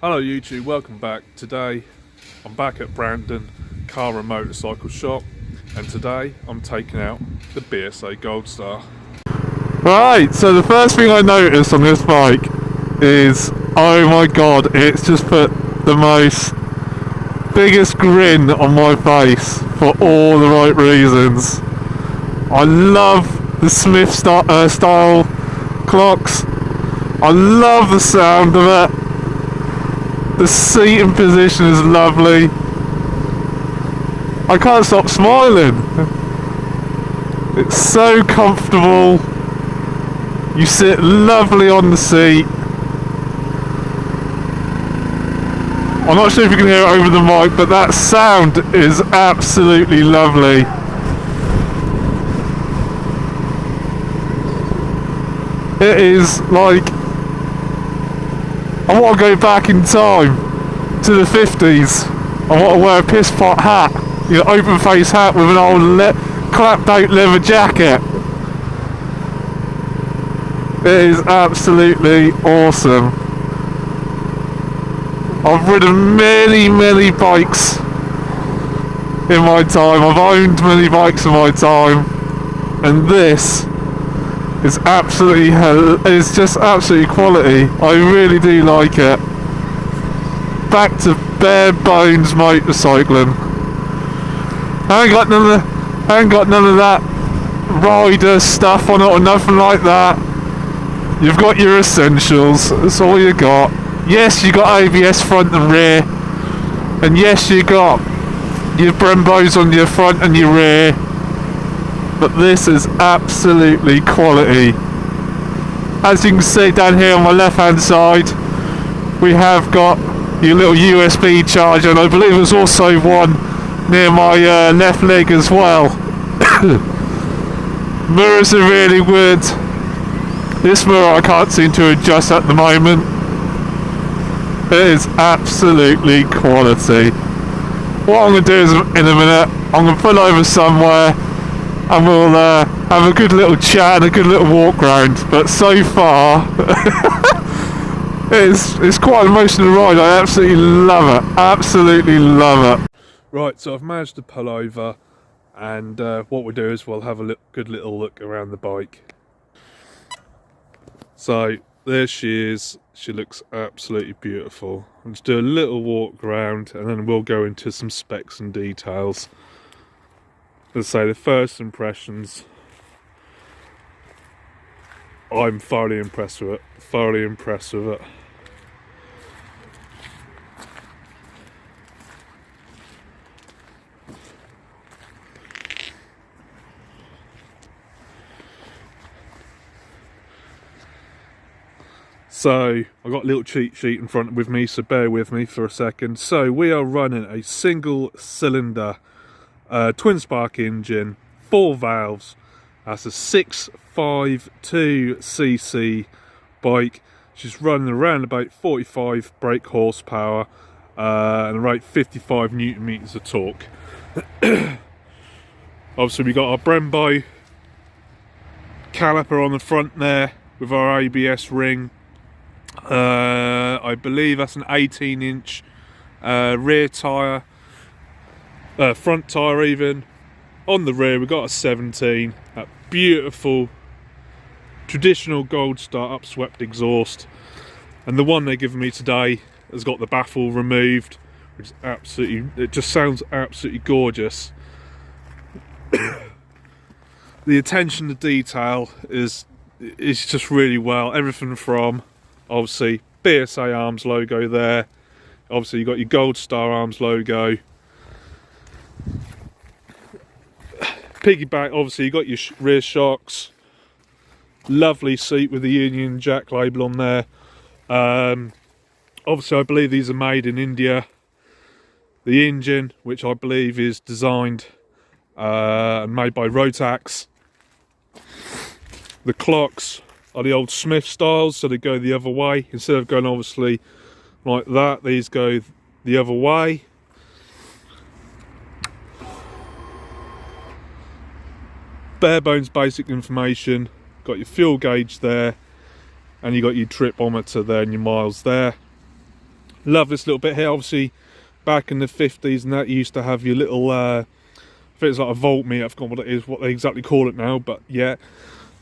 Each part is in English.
Hello YouTube, welcome back. Today I'm back at Brandon Car and Motorcycle Shop, and today I'm taking out the BSA Gold Star. Right, so the first thing I noticed on this bike is, oh my god, it's just put the most biggest grin on my face for all the right reasons. I love the Smith style clocks. I love the sound of it. The seating position is lovely. I can't stop smiling. It's so comfortable. You sit lovely on the seat. I'm not sure if you can hear it over the mic, but that sound is absolutely lovely. It is like, I want to go back in time to the 50s. I want to wear a piss pot hat, you know, open face hat with an old clapped out leather jacket. It is absolutely awesome. I've ridden many bikes in my time. I've owned many bikes in my time, and this is absolutely it's just absolutely quality. I really do like it. Back to bare bones motorcycling. I ain't got none of that rider stuff on it or nothing like that. You've got your essentials, that's all you got. Yes, you got ABS front and rear, and yes, you got your Brembos on your front and your rear, but this is absolutely quality. As you can see down here on my left hand side, we have got your little USB charger, and I believe there's also one near my left leg as well. Mirrors are really good. This mirror I can't seem to adjust at the moment. It is absolutely quality. What I'm going to do is, in a minute, I'm going to pull over somewhere and we'll have a good little chat and a good little walk round. But so far, it's quite an emotional ride. I absolutely love it. Absolutely love it. Right, so I've managed to pull over, and what we'll do is we'll have a good little look around the bike. So there she is. She looks absolutely beautiful. Let's do a little walk around and then we'll go into some specs and details. Let's say the first impressions, I'm thoroughly impressed with it. So I've got a little cheat sheet in front with me, so bear with me for a second. So we are running a single cylinder twin spark engine, 4 valves. That's a 652cc bike. She's running around about 45 brake horsepower and about 55 newton meters of torque. Obviously we got our Brembo caliper on the front there with our ABS ring. I believe that's an 18-inch rear tyre, front tyre even. On the rear we've got a 17, that beautiful traditional Gold Star upswept exhaust, and the one they're giving me today has got the baffle removed, which is it just sounds absolutely gorgeous. The attention to detail is just really well. Everything from obviously BSA arms logo there, obviously you've got your Gold Star arms logo, piggyback, obviously you've got your rear shocks, lovely seat with the Union Jack label on there. Obviously I believe these are made in India. The engine, which I believe is designed and made by Rotax. The clocks are the old Smith styles, so they go the other way. Instead of going obviously like that, these go the other way. Bare bones basic information. Got your fuel gauge there, and you got your tripometer there and your miles there. Love this little bit here. Obviously back in the 50s and that, you used to have your little I think it's like a voltmeter, I've forgotten what it is, what they exactly call it now, but yeah.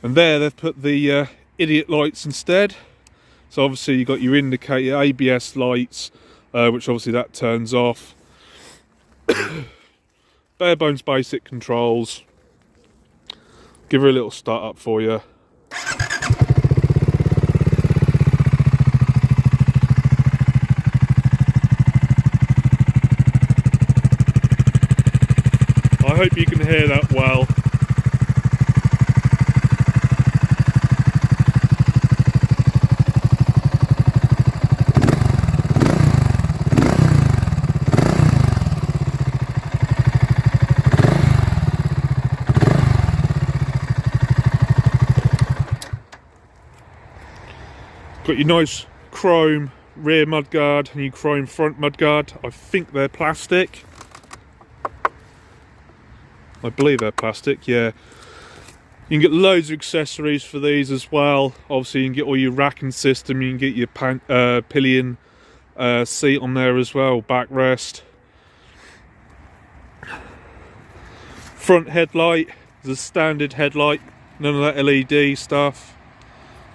And there they've put the idiot lights instead. So obviously you've got your indicator, ABS lights, which obviously that turns off. Bare bones basic controls. Give her a little start up for you. I hope you can hear that well. Got your nice chrome rear mudguard and your chrome front mudguard. I think they're plastic. I believe they're plastic, yeah. You can get loads of accessories for these as well. Obviously you can get all your racking system, you can get your pillion seat on there as well, backrest. Front headlight is a standard headlight, none of that LED stuff.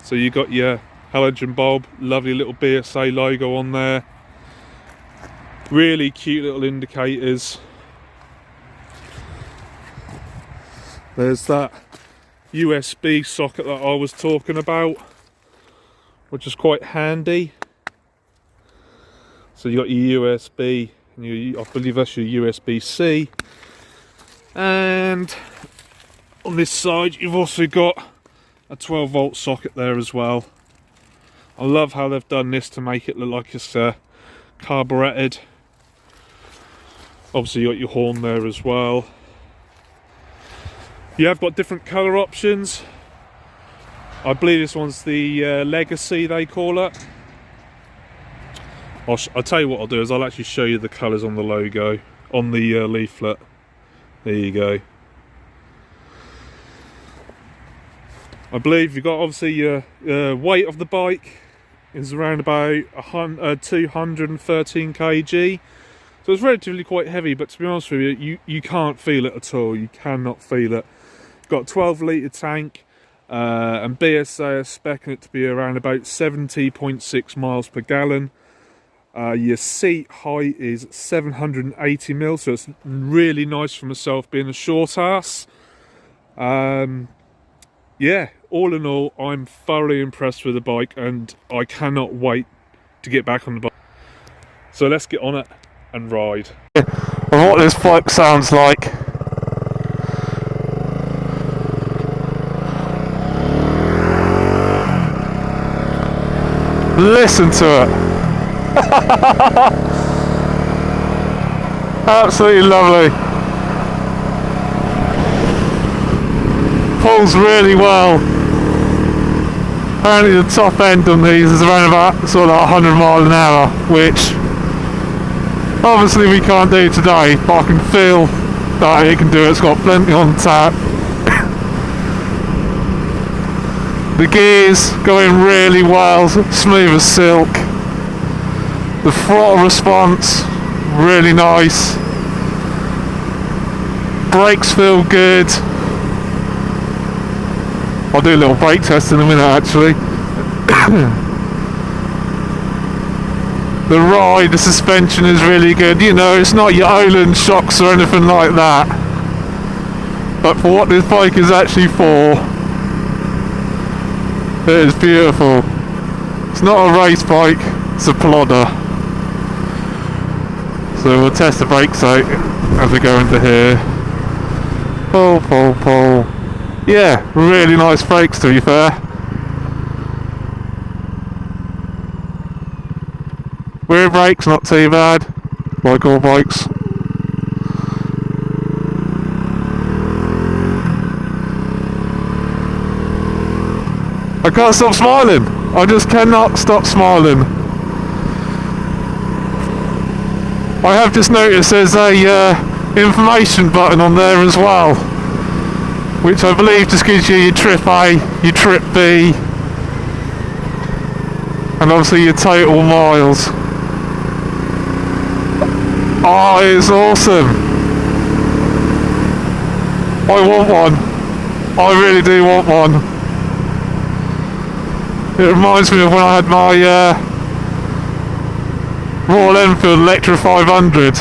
So you got your halogen bulb, lovely little BSA logo on there. Really cute little indicators. There's that USB socket that I was talking about, which is quite handy. So you got your USB, and I believe that's your USB-C. And on this side you've also got a 12 volt socket there as well. I love how they've done this to make it look like it's carburetted. Obviously you got your horn there as well. You have got different colour options. I believe this one's the Legacy they call it. I'll tell you what I'll do is I'll actually show you the colours on the logo, on the leaflet. There you go. I believe you've got obviously your weight of the bike is around about 213 kg. So it's relatively quite heavy, but to be honest with you, you can't feel it at all. You cannot feel it. Got a 12 litre tank, and BSA are speccing it to be around about 70.6 miles per gallon. Your seat height is 780 mil, so it's really nice for myself being a short ass. Yeah, all in all, I'm thoroughly impressed with the bike, and I cannot wait to get back on the bike. So let's get on it and ride. And what this bike sounds like. Listen to it. Absolutely lovely. Pulls really well. Apparently the top end on these is around about sort of 100 miles an hour, which obviously we can't do today, but I can feel that it can do it. It's got plenty on tap. The gears going really well, smooth as silk. The throttle response, really nice. Brakes feel good. I'll do a little brake test in a minute actually. The ride, the suspension is really good. You know, it's not your Öland shocks or anything like that. But for what this bike is actually for, it is beautiful. It's not a race bike, it's a plodder. So we'll test the brakes out as we go into here. Pull, pull, pull. Yeah, really nice brakes to be fair. Rear brakes not too bad, like all bikes. I can't stop smiling. I just cannot stop smiling. I have just noticed there's a information button on there as well, which I believe just gives you your trip A, your trip B, and obviously your total miles. Oh, it's awesome. I want one. I really do want one. It reminds me of when I had my Royal Enfield Electra 500.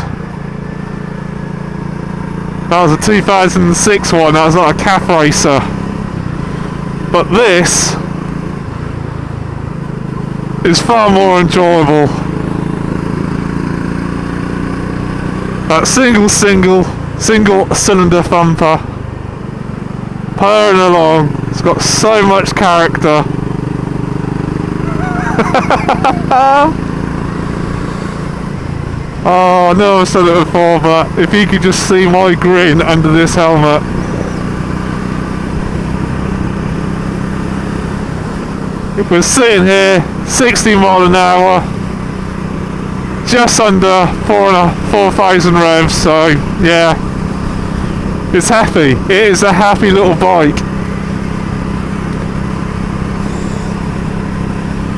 That was a 2006 one, that was like a calf racer. But this is far more enjoyable. That single cylinder thumper, purring along. It's got so much character. Oh, I know I've said it before, but if you could just see my grin under this helmet. If we're sitting here, 60 mile an hour, just under 4,000 revs, so yeah, it's happy. It is a happy little bike.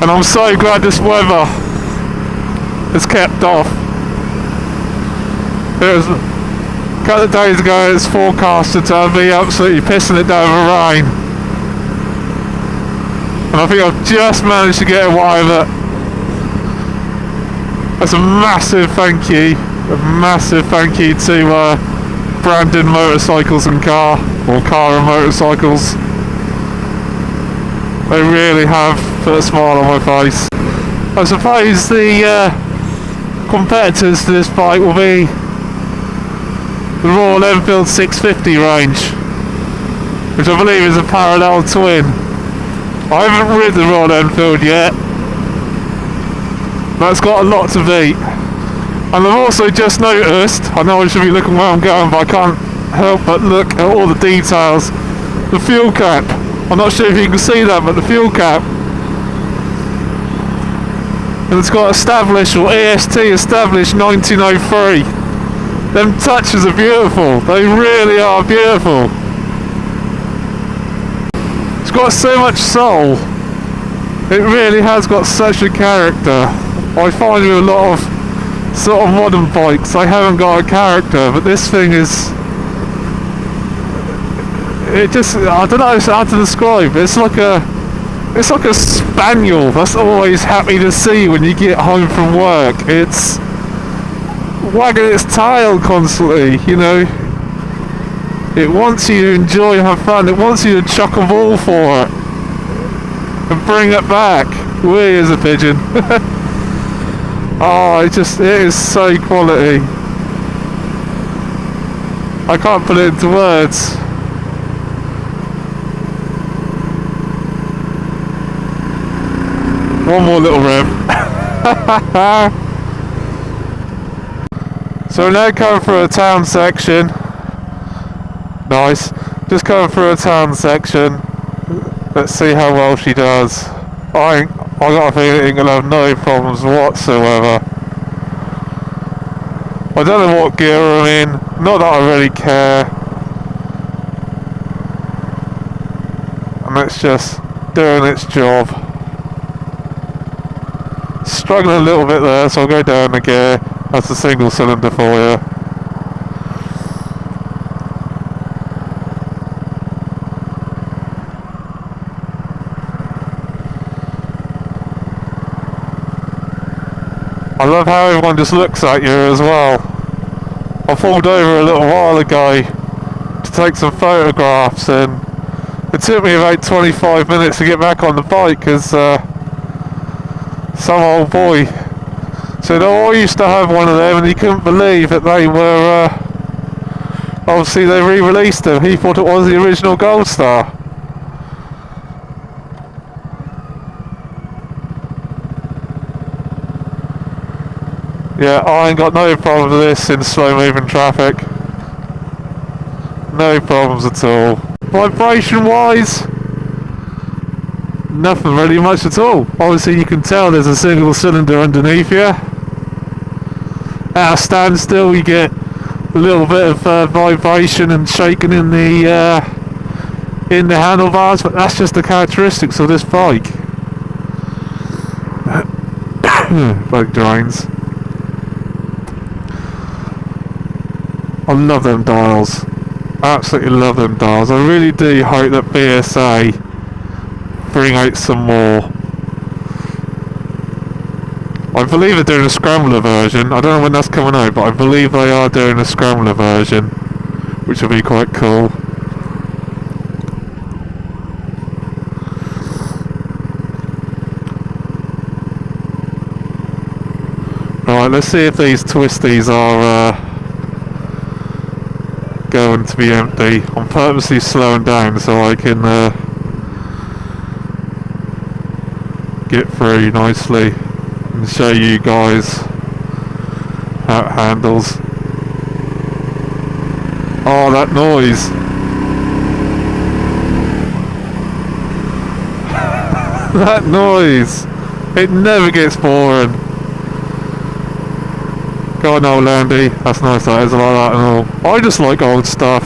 And I'm so glad this weather has kept off. It was a couple of days ago, it's forecasted to be absolutely pissing it down with rain. And I think I've just managed to get away with it. That's a massive thank you to Brandon Motorcycles and Car and Motorcycles. They really have put a smile on my face. I suppose the competitors to this bike will be the Royal Enfield 650 range, which I believe is a parallel twin. I haven't ridden the Royal Enfield yet. That's got a lot to beat. And I've also just noticed, I know I should be looking where I'm going, but I can't help but look at all the details. The fuel cap. I'm not sure if you can see that, but the fuel cap. And it's got established, or EST established 1903. Them touches are beautiful. They really are beautiful. It's got so much soul. It really has got such a character. I find with a lot of sort of modern bikes, they haven't got a character, but this thing is... It just, I don't know how to describe. It's like a spaniel that's always happy to see when you get home from work. It's wagging its tail constantly, you know. It wants you to enjoy and have fun. It wants you to chuck a ball for it and bring it back. Wee is a pigeon. Oh, it is so quality. I can't put it into words. One more little rev. So we're now coming through a town section. Nice. Just coming through a town section. Let's see how well she does. I got a feeling it ain't gonna have no problems whatsoever. I don't know what gear I'm in. Not that I really care. And it's just doing its job. Struggling a little bit there, so I'll go down the gear. That's a single cylinder for you. I love how everyone just looks at you as well. I pulled over a little while ago to take some photographs, and it took me about 25 minutes to get back on the bike because some old boy said, oh, I used to have one of them, and he couldn't believe that they were obviously they re-released them. He thought it was the original Gold Star. Yeah, I ain't got no problem with this in slow moving traffic. No problems at all. Vibration wise, nothing really much at all. Obviously you can tell there's a single cylinder underneath you. At a standstill you get a little bit of vibration and shaking in the handlebars, but that's just the characteristics of this bike. Bike drains. I love them dials. Absolutely love them dials. I really do hope that BSA bring out some more. I believe they're doing a scrambler version. I don't know when that's coming out, but I believe they are doing a scrambler version, which will be quite cool. Right, let's see if these twisties are going to be empty. I'm purposely slowing down so I can get through nicely and show you guys how it handles. Oh, that noise! That noise! It never gets boring. Go on, old Andy. That's nice, that is. I like that and all. I just like old stuff.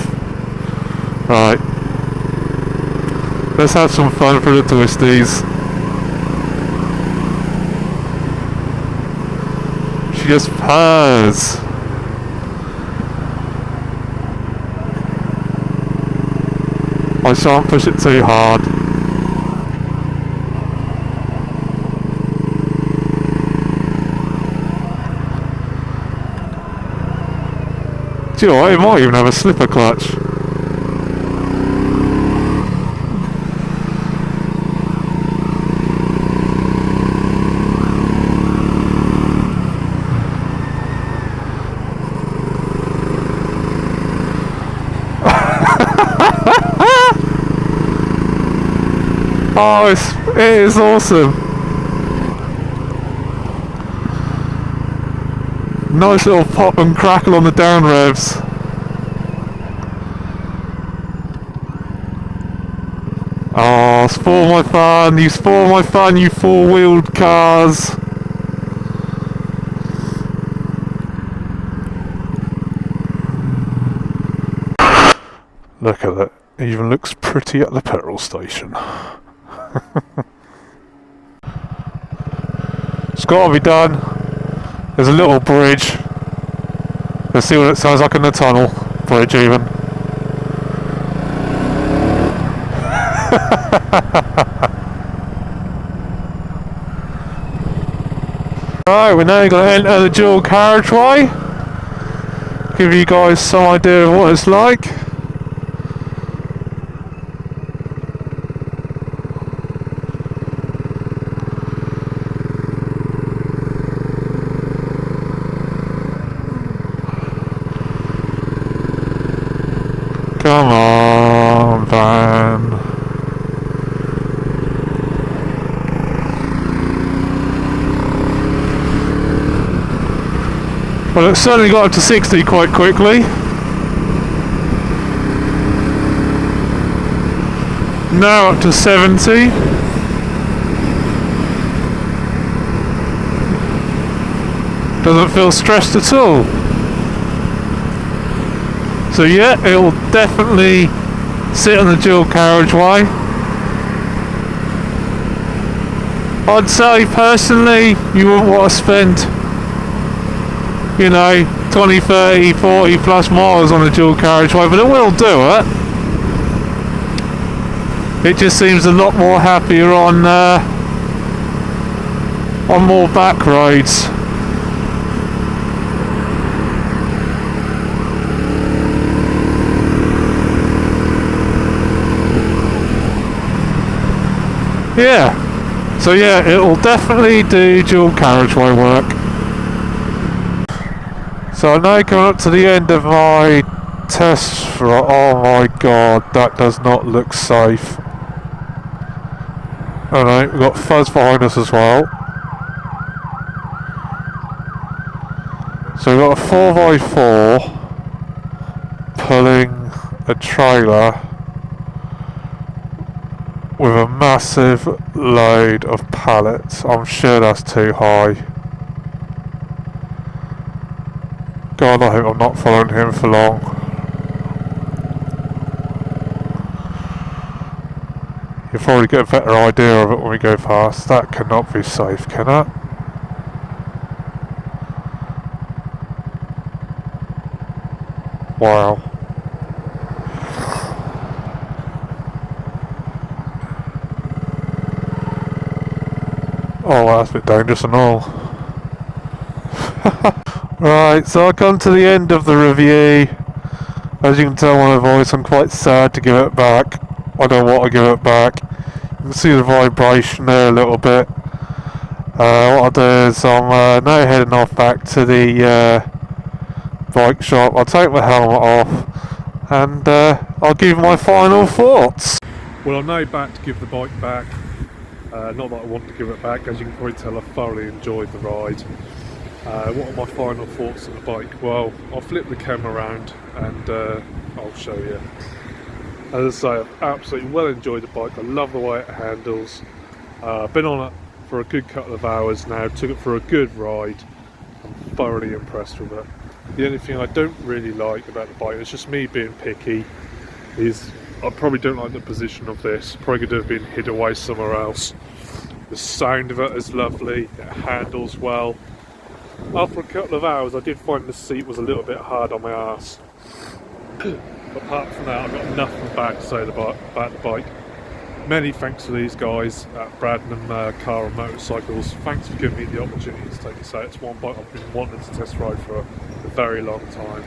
Right. Let's have some fun for the twisties. She just purrs. I shan't push it too hard. Do you know what? It might even have a slipper clutch. Oh, it is awesome. Nice little pop and crackle on the down revs. Oh, spoil my fun, you spoil my fun, you four-wheeled cars. Look at it, it even looks pretty at the petrol station. It's got to be done. There's a little bridge. Let's see what it sounds like in the tunnel. Bridge even. Right, we're now going to enter the dual carriageway. Give you guys some idea of what it's like. Come on, van. Well, it certainly got up to 60 quite quickly. Now up to 70. Doesn't feel stressed at all. So yeah, it will definitely sit on the dual carriageway. I'd say personally you wouldn't want to spend, you know, 20, 30, 40 plus miles on the dual carriageway, but it will do it. It just seems a lot more happier on more back roads. Yeah, so yeah, it will definitely do dual carriageway work. So I'm now coming up to the end of my test run. Oh my god, that does not look safe. Alright, we've got fuzz behind us as well. So we've got a 4x4 pulling a trailer with a massive load of pallets. I'm sure that's too high. God, I hope I'm not following him for long. You'll probably get a better idea of it when we go past. That cannot be safe, can it? Wow. Oh, that's a bit dangerous and all. Right, so I come to the end of the review. As you can tell by my voice, I'm quite sad to give it back. I don't want to give it back. You can see the vibration there a little bit. What I'll do is I'm now heading off back to the bike shop. I'll take my helmet off and I'll give my final thoughts. Well, I'm now back to give the bike back. Not that I want to give it back, as you can probably tell I thoroughly enjoyed the ride. What are my final thoughts on the bike? Well, I'll flip the camera around and I'll show you. As I say, I've absolutely well enjoyed the bike. I love the way it handles. I've been on it for a good couple of hours now, took it for a good ride. I'm thoroughly impressed with it. The only thing I don't really like about the bike, it's just me being picky, is I probably don't like the position of this. Probably could have been hid away somewhere else. The sound of it is lovely, it handles well. After a couple of hours I did find the seat was a little bit hard on my arse. Apart from that, I've got nothing bad to say about the bike. Many thanks to these guys at Bradnam Car and Motorcycles. Thanks for giving me the opportunity to take this out. It's one bike I've been wanting to test ride for a very long time.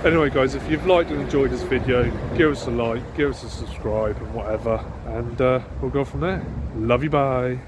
Anyway guys, if you've liked and enjoyed this video, give us a like, give us a subscribe and whatever, and we'll go from there. Love you, bye.